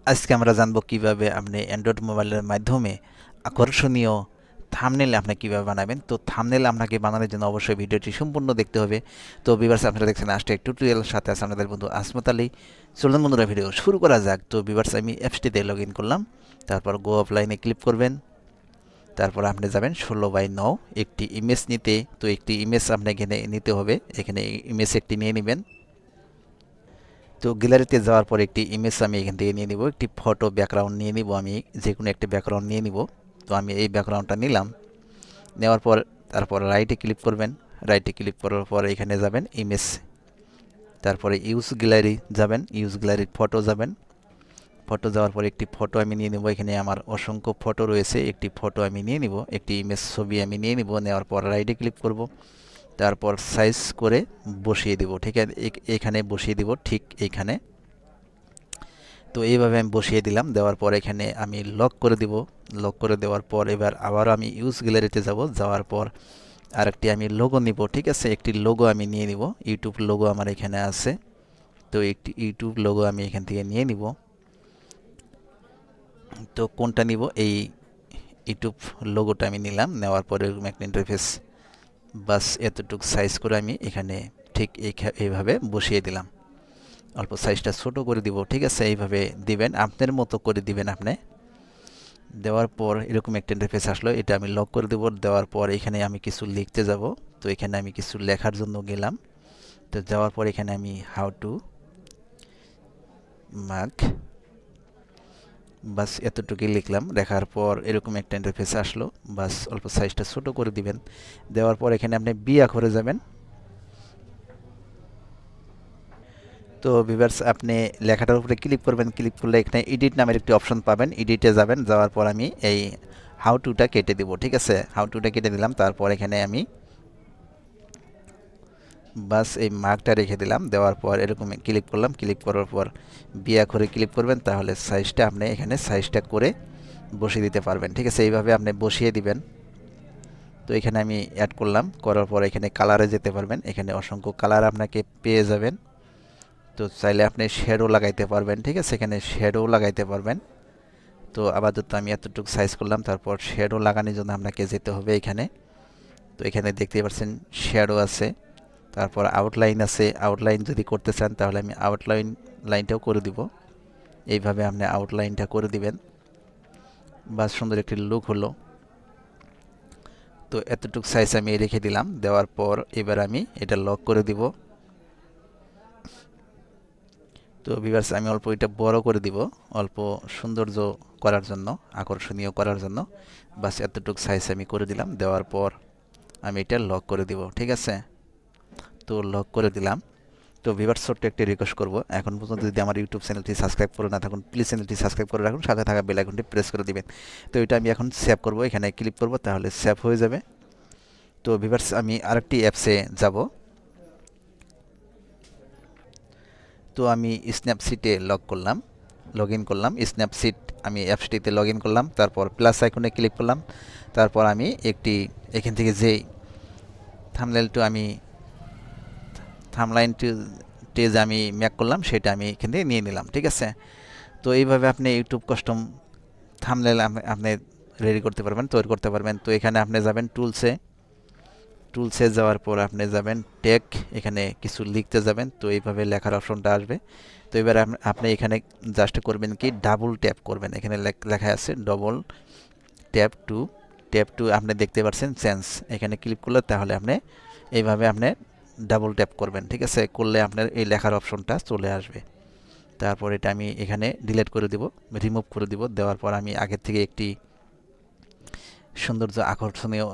আজকে আমরা জানবো কিভাবে আপনি অ্যান্ড্রয়েড মোবাইলের মাধ্যমে আকর্ষণীয় থাম্বনেল আপনি কিভাবে বানাবেন। তো থাম্বনেল আপনাকে বানানোর জন্য অবশ্যই ভিডিওটি সম্পূর্ণ দেখতে হবে। তো ভিউয়ার্স, আপনারা দেখছেন আজকে টিউটোরিয়াল, সাথে আছে আপনাদের বন্ধু আসমত আলী। চলুন বন্ধুরা, ভিডিও শুরু করা যাক। তো ভিউয়ার্স, আমি অ্যাপসটিতে লগ ইন করলাম, তারপর গো অফলাইনে ক্লিক করবেন। তারপর আপনি যাবেন 16:9 একটি ইমেজ নিতে। তো একটি ইমেজ আপনি এখানে নিতে হবে, এখানে ইমেজ একটি নিয়ে নেবেন। তো গ্যালারিতে যাওয়ার পর একটি ইমেজ আমি এখান থেকে নিয়ে নিব, একটি ফটো ব্যাকগ্রাউন্ড নিয়ে নিব, আমি যে কোনো একটা ব্যাকগ্রাউন্ড নিয়ে নিব। তো আমি এই ব্যাকগ্রাউন্ডটা নিলাম। নেওয়ার পর তারপর রাইটে ক্লিক করবেন। রাইটে ক্লিক করার পর এখানে যাবেন ইমেজ, তারপরে ইউজ গ্যালারি যাবেন, ইউজ গ্যালারির ফটো যাবেন। ফটো যাওয়ার পর একটি ফটো আমি নিয়ে নেব, এখানে আমার অসংখ্য ফটো রয়েছে, একটি ফটো আমি নিয়ে নিব, একটি ইমেজ ছবি আমি নিয়ে নিব। নেওয়ার পর রাইটে ক্লিক করব, তারপর সাইজ করে বসিয়ে দিব। ঠিক আছে, এখানে বসিয়ে দিব, ঠিক এইখানে। তো এইভাবে আমি বসিয়ে দিলাম। দেওয়ার পর এখানে আমি লক করে দিব। লক করে দেওয়ার পর এবার আবার আমি ইউজ গ্যালারিতে যাব। যাওয়ার পর আরেকটি আমি লোগো নিব। ঠিক আছে, একটি লোগো আমি নিয়ে নিব, ইউটিউব লোগো আমার এখানে আছে। তো একটি ইউটিউব লোগো আমি এখান থেকে নিয়ে নিব। তো কোনটা নিব? এই ইউটিউব লোগোটা আমি নিলাম। নেওয়ার পরে এরকম একটা ইন্টারফেস, বাস এতটুকু সাইজ করে আমি এখানে ঠিক এইভাবে বসিয়ে দিলাম। অল্প সাইজটা ছোট করে দিব। ঠিক আছে, এইভাবে দিবেন, আপনার মতো করে দিবেন আপনি। দেওয়ার পর এরকম একটা ইন্টারফেস আসলো, এটা আমি লক করে দেব। দেওয়ার পর এখানে আমি কিছু লিখতে যাব। তো এখানে আমি কিছু লেখার জন্য গেলাম। তো যাওয়ার পর এখানে আমি হাউ টু মার্ক, বাস এতটুকুই লিখলাম। লেখার পর এরকম একটা ইন্টারফেস আসলো, বাস অল্প সাইজটা ছোট করে দিবেন। দেওয়ার পর এখানে আপনি বিয়া করে যাবেন। তো ভিউয়ার্স, আপনি লেখাটার উপরে ক্লিক করবেন। ক্লিক করলে এখানে এডিট নামের একটি অপশন পাবেন, এডিটে যাবেন। যাওয়ার পর আমি এই হাউ টুটা কেটে দিব। ঠিক আছে, হাউ টুটা কেটে দিলাম। তারপর এখানে আমি বাস এই মার্কটা রেখে দিলাম। দেওয়ার পর এরকম ক্লিক করলাম। ক্লিক করার পর বিয়া করে ক্লিক করবেন, তাহলে সাইজটা আপনি এখানে সাইজটা করে বসিয়ে দিতে পারবেন। ঠিক আছে, এইভাবে আপনি বসিয়ে দিবেন। তো এখানে আমি অ্যাড করলাম, করার পর এখানে কালারে যেতে পারবেন। এখানে অসংখ্য কালার আপনাকে পেয়ে যাবেন। তো চাইলে আপনি শ্যাডো লাগাইতে পারবেন। ঠিক আছে, এখানে শ্যাডো লাগাইতে পারবেন। তো আপাতত আমি এতটুকু সাইজ করলাম। তারপর শ্যাডো লাগানোর জন্য আপনাকে যেতে হবে এখানে। তো এখানে দেখতেই পাচ্ছেন শ্যাডো আছে, তারপর আউটলাইন আছে। আউটলাইন যদি করতে চান তাহলে আমি লাইনটাও করে দিব। এইভাবে আপনি আউটলাইনটা করে দিবেন, বা সুন্দর একটি লুক হলো। তো এতটুকু সাইজ আমি রেখে দিলাম। দেওয়ার পর এবার আমি এটা লক করে দিব। তো ভিউয়ার্স, আমি অল্প এটা বড় করে দিব, অল্প সৌন্দর্য করার জন্য, আকর্ষণীয় করার জন্য। বাস এতটুকু সাইজ আমি করে দিলাম। দেওয়ার পর আমি এটা লক করে দিব। ঠিক আছে, তো লক করে দিলাম। তো ভিউয়ার্স, ছোট্ট একটি রিকোয়েস্ট করব, এখন পর্যন্ত যদি আমার ইউটিউব চ্যানেলটি সাবস্ক্রাইব করে না থাকুন, প্লিজ চ্যানেলটি সাবস্ক্রাইব করে রাখুন, সাথে থাকা বেল আইকনটি প্রেস করে দিবেন। তো এটা আমি এখন সেভ করব, এখানে ক্লিক করব, তাহলে সেভ হয়ে যাবে। তো ভিউয়ার্স, আমি আরেকটি অ্যাপসে যাব। তো আমি স্ন্যাপসিটে লগ ইন করলাম। স্ন্যাপসিট আমি অ্যাপসটিতে লগ ইন করলাম। তারপর প্লাস আইকনে ক্লিক করলাম। তারপর আমি একটি এখান থেকে যে থামলাইনটি যে আমি মেক করলাম, সেটা আমি এখান থেকে নিয়ে নিলাম। ঠিক আছে, তো এইভাবে আপনি ইউটিউব কাস্টম থাম্বনেল আপনি রেডি করতে পারবেন, তৈরি করতে পারবেন। তো এখানে আপনি যাবেন টুলসে যাওয়ার পর আপনি যাবেন টেক, এখানে কিছু লিখতে যাবেন। তো এইভাবে লেখার অপশনটা আসবে। তো এবার আপনি এখানে জাস্ট করবেন কি, ডাবল ট্যাপ করবেন। এখানে লেখা আছে ডবল ট্যাপ টু আপনি দেখতে পাচ্ছেন চেঞ্জ, এখানে ক্লিক করলে তাহলে আপনি এইভাবে আপনি ডাবল ট্যাপ করবেন। ঠিক আছে, করলে আপনার এই লেখার অপশনটা চলে আসবে। তারপর এটা আমি এখানে ডিলিট করে দিব, রিমুভ করে দিব। দেওয়ার পর আমি আগের থেকে একটি সৌন্দর্য আকর্ষণীয়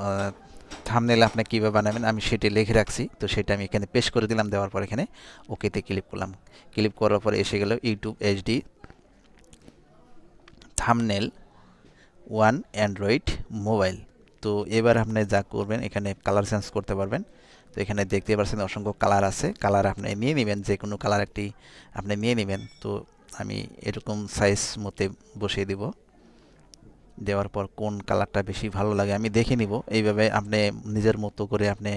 থাম্বনেল আপনি কীভাবে বানাবেন আমি সেটি লিখে রাখছি। তো সেটা আমি এখানে পেস্ট করে দিলাম। দেওয়ার পর এখানে ওকেতে ক্লিক করলাম। ক্লিক করার পর এসে গেল YouTube HD thumbnail 1 Android mobile. তো এবার আপনি যা করবেন, এখানে কালার চেঞ্জ করতে পারবেন। তো এখানে দেখতে পাচ্ছেন অসংখ্য কালার আছে, কালার আপনি নিয়ে নেবেন, যে কোনো কালার একটি আপনি নিয়ে নেবেন। তো আমি এরকম সাইজ মতে বসিয়ে দিব। দেওয়ার পর কোন কালারটা বেশি ভালো লাগে আমি দেখে নিব। এইভাবে আপনি নিজের মতো করে আপনি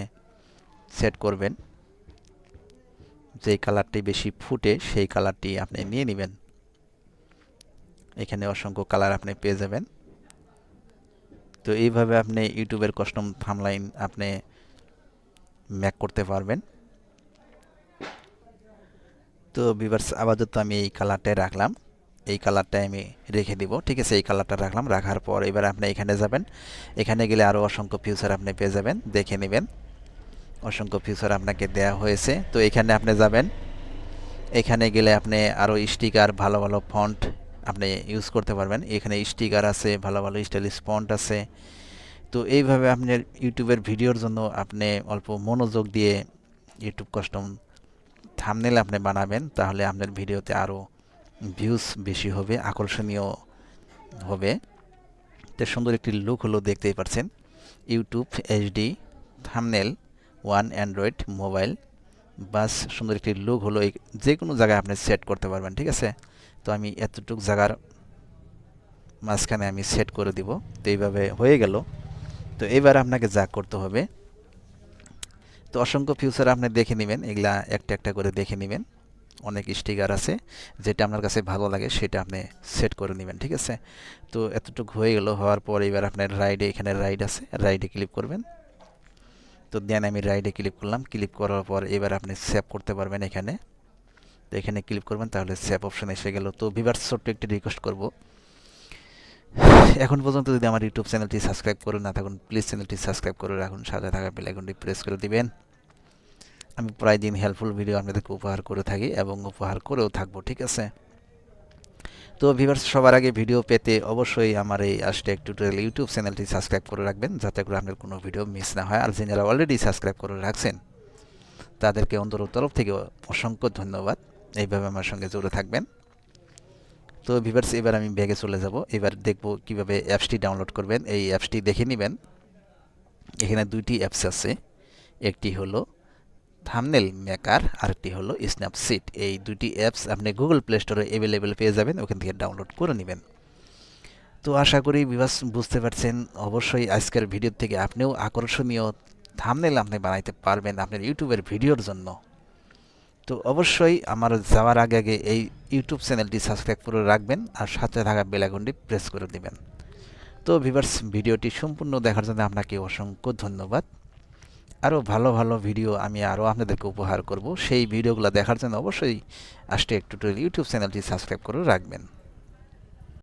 সেট করবেন, যেই কালারটি বেশি ফুটে সেই কালারটি আপনি নিয়ে নেবেন। এখানে অসংখ্য কালার আপনি পেয়ে যাবেন। তো এইভাবে আপনি ইউটিউবের কাস্টম থাম্বনেইল আপনি মেক করতে পারবেন। তো ভিউয়ার্স আপাতত আমি এই কালারটাই রাখলাম, এই কালারটাই আমি রেখে দিব। ঠিক আছে, এই কালারটা রাখলাম। রাখার পর এবার আপনি এখানে যাবেন। এখানে গেলে আরও অসংখ্য ফিচার আপনি পেয়ে যাবেন, দেখে নেবেন। অসংখ্য ফিচার আপনাকে দেওয়া হয়েছে। তো এখানে আপনি যাবেন। এখানে গেলে আপনি আরও স্টিকার, ভালো ভালো ফন্ট আপনি ইউজ করতে পারবেন। এখানে স্টিকার আছে, ভালো ভালো স্টাইলিশ ফন্ট আছে। তো এইভাবে আপনার ইউটিউবের ভিডিওর জন্য আপনি অল্প মনোযোগ দিয়ে ইউটিউব কাস্টম থাম্বনেল আপনি বানাবেন, তাহলে আপনার ভিডিওতে আরও ভিউজ বেশি হবে, আকর্ষণীয় হবে। তো সুন্দর একটি লুক হলো, দেখতেই পাচ্ছেন। YouTube HD thumbnail 1 Android mobile. বাস সুন্দর একটি লুক হলো, যে কোনো জায়গায় আপনি সেট করতে পারবেন। ঠিক আছে, তো আমি এতটুকু জায়গার মাঝখানে আমি সেট করে দিব। তো এইভাবে হয়ে গেল। তো এবার আপনাকে যা করতে হবে, তো অসংখ্য ফিচার আপনি দেখে নেবেন, এগুলা একটা একটা করে দেখে নেবেন। অনেক স্টিকার আছে, যেটা আপনার কাছে ভালো লাগে সেটা আপনি সেট করে নেবেন। ঠিক আছে, তো এতটুকু হয়ে গেল। হওয়ার পর এবার আপনার রাইডে, এখানে রাইড আছে, রাইডে ক্লিক করবেন। তো দেন আমি রাইডে ক্লিক করলাম। ক্লিক করার পর এবার আপনি সেভ করতে পারবেন এখানে। তো এখানে ক্লিক করবেন, তাহলে সেভ অপশন এসে গেল। তো ভিউয়ার্স ছোট্ট একটি রিকোয়েস্ট করব, এখন পর্যন্ত যদি আমার ইউটিউব চ্যানেলটি সাবস্ক্রাইব করে না থাকুন, প্লিজ চ্যানেলটি সাবস্ক্রাইব করে রাখুন, সাথে থাকা বেল আইকনটি প্রেস করে দিবেন। আমি প্রায় দিন হেল্পফুল ভিডিও আপনাদেরকে উপহার করে থাকি এবং উপহার করেও থাকবো। ঠিক আছে, তো ভিউয়ার্স সবার আগে ভিডিও পেতে অবশ্যই আমার এই আজটেক টিউটোরিয়াল ইউটিউব চ্যানেলটি সাবস্ক্রাইব করে রাখবেন, যাতে করে আপনার কোনো ভিডিও মিস না হয়। আর যারা অলরেডি সাবস্ক্রাইব করে রাখছেন তাদেরকে অন্তর তরফ থেকে অসংখ্য ধন্যবাদ, এইভাবে আমার সঙ্গে জুড়ে থাকবেন। তো ভিউয়ার্স এবার আমি ব্যাগে চলে যাব। এবার দেখব কিভাবে অ্যাপসটি ডাউনলোড করবেন। এই অ্যাপসটি দেখে নেবেন। এখানে দুইটি অ্যাপস আছে, একটি হলো থাম্বনেল মেকার, আরেকটি হলো স্ন্যাপসিট। এই দুটি অ্যাপস আপনি গুগল প্লে স্টোরে অ্যাভেলেবেল পেয়ে যাবেন, ওখান থেকে ডাউনলোড করে নেবেন। তো আশা করি ভিউয়ার্স বুঝতে পারছেন। অবশ্যই আজকের ভিডিও থেকে আপনিও আকর্ষণীয় থাম্বনেল আপনি বানাইতে পারবেন আপনার ইউটিউবের ভিডিওর জন্য। তো অবশ্যই আমার যাওয়ার আগে আগে এই ইউটিউব চ্যানেলটি সাবস্ক্রাইব করে রাখবেন, আর সাথে থাকা বেল আইকনটি প্রেস করে দিবেন। তো ভিউয়ার্স ভিডিওটি সম্পূর্ণ দেখার জন্য আপনাকে অসংখ্য ধন্যবাদ। আরও ভালো ভালো ভিডিও আমি আরও আপনাদেরকে উপহার করব। সেই ভিডিওগুলো দেখার জন্য অবশ্যই আজটেক টিউটোরিয়াল ইউটিউব চ্যানেলটি সাবস্ক্রাইব করে রাখবেন।